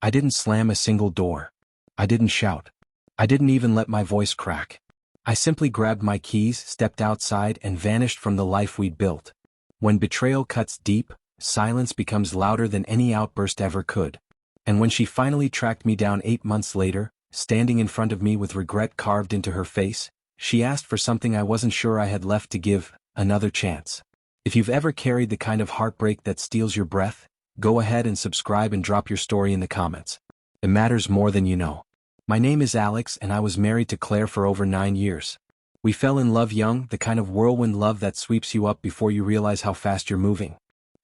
I didn't slam a single door. I didn't shout. I didn't even let my voice crack. I simply grabbed my keys, stepped outside, and vanished from the life we'd built. When betrayal cuts deep, silence becomes louder than any outburst ever could. And when she finally tracked me down 8 months later, standing in front of me with regret carved into her face, she asked for something I wasn't sure I had left to give: another chance. If you've ever carried the kind of heartbreak that steals your breath, go ahead and subscribe and drop your story in the comments. It matters more than you know. My name is Alex, and I was married to Claire for over 9 years. We fell in love young, the kind of whirlwind love that sweeps you up before you realize how fast you're moving.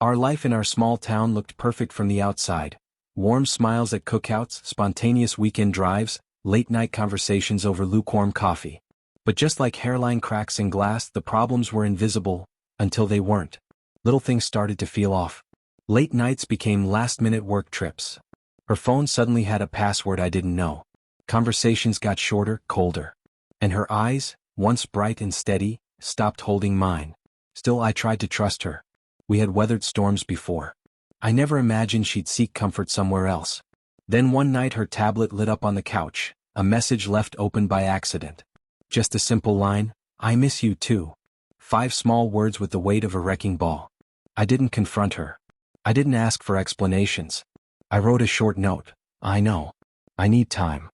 Our life in our small town looked perfect from the outside. Warm smiles at cookouts, spontaneous weekend drives, late-night conversations over lukewarm coffee. But just like hairline cracks in glass, the problems were invisible, until they weren't. Little things started to feel off. Late nights became last-minute work trips. Her phone suddenly had a password I didn't know. Conversations got shorter, colder. And her eyes, once bright and steady, stopped holding mine. Still, I tried to trust her. We had weathered storms before. I never imagined she'd seek comfort somewhere else. Then one night her tablet lit up on the couch, a message left open by accident. Just a simple line: "I miss you too." 5 small words with the weight of a wrecking ball. I didn't confront her. I didn't ask for explanations. I wrote a short note: "I know. I need time."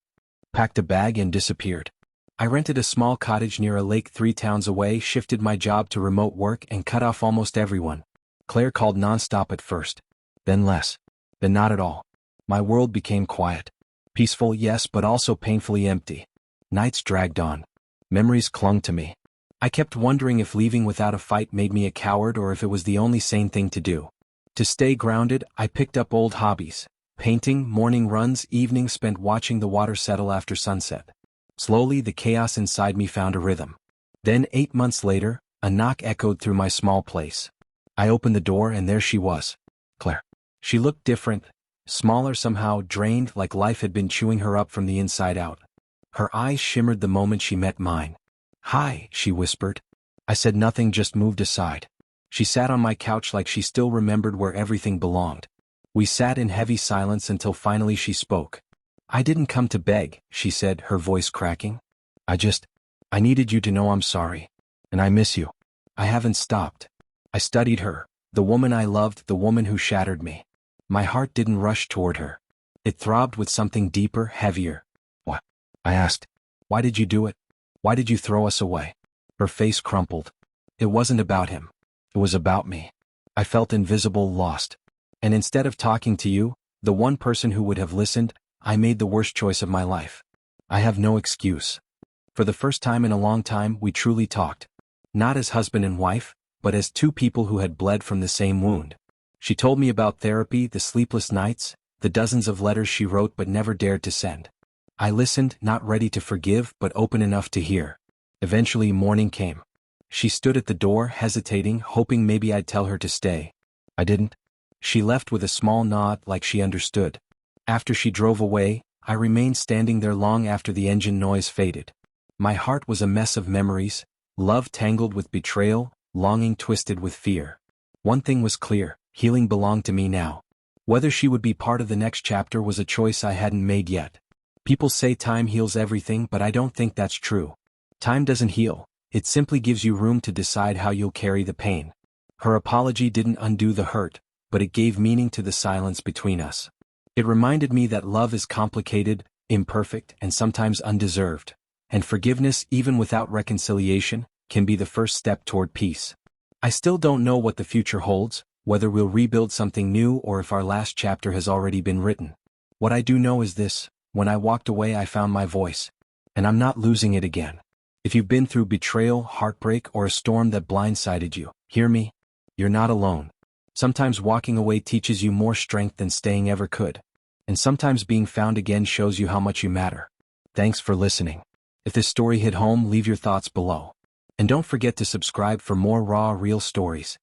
Packed a bag and disappeared. I rented a small cottage near a lake 3 towns away, shifted my job to remote work, and cut off almost everyone. Claire called nonstop at first. Then less. Then not at all. My world became quiet. Peaceful, yes, but also painfully empty. Nights dragged on. Memories clung to me. I kept wondering if leaving without a fight made me a coward or if it was the only sane thing to do. To stay grounded, I picked up old hobbies: painting, morning runs, evenings spent watching the water settle after sunset. Slowly, the chaos inside me found a rhythm. Then, 8 months later, a knock echoed through my small place. I opened the door, and there she was. Claire. She looked different, smaller, somehow drained, like life had been chewing her up from the inside out. Her eyes shimmered the moment she met mine. "Hi," she whispered. I said nothing, just moved aside. She sat on my couch like she still remembered where everything belonged. We sat in heavy silence until finally she spoke. "I didn't come to beg," she said, her voice cracking. I needed you to know I'm sorry. And I miss you." I haven't stopped. I studied her, the woman I loved, the woman who shattered me. My heart didn't rush toward her. It throbbed with something deeper, heavier. "What?" I asked. "Why did you do it? Why did you throw us away?" Her face crumpled. "It wasn't about him. It was about me. I felt invisible, lost. And instead of talking to you, the one person who would have listened, I made the worst choice of my life. I have no excuse." For the first time in a long time, we truly talked. Not as husband and wife, but as 2 people who had bled from the same wound. She told me about therapy, the sleepless nights, the dozens of letters she wrote but never dared to send. I listened, not ready to forgive, but open enough to hear. Eventually, morning came. She stood at the door, hesitating, hoping maybe I'd tell her to stay. I didn't. She left with a small nod, like she understood. After she drove away, I remained standing there long after the engine noise faded. My heart was a mess of memories, love tangled with betrayal, longing twisted with fear. One thing was clear: healing belonged to me now. Whether she would be part of the next chapter was a choice I hadn't made yet. People say time heals everything, but I don't think that's true. Time doesn't heal. It simply gives you room to decide how you'll carry the pain. Her apology didn't undo the hurt, but it gave meaning to the silence between us. It reminded me that love is complicated, imperfect, and sometimes undeserved. And forgiveness, even without reconciliation, can be the first step toward peace. I still don't know what the future holds, whether we'll rebuild something new or if our last chapter has already been written. What I do know is this: when I walked away, I found my voice. And I'm not losing it again. If you've been through betrayal, heartbreak, or a storm that blindsided you, hear me. You're not alone. Sometimes walking away teaches you more strength than staying ever could. And sometimes being found again shows you how much you matter. Thanks for listening. If this story hit home, leave your thoughts below. And don't forget to subscribe for more raw, real stories.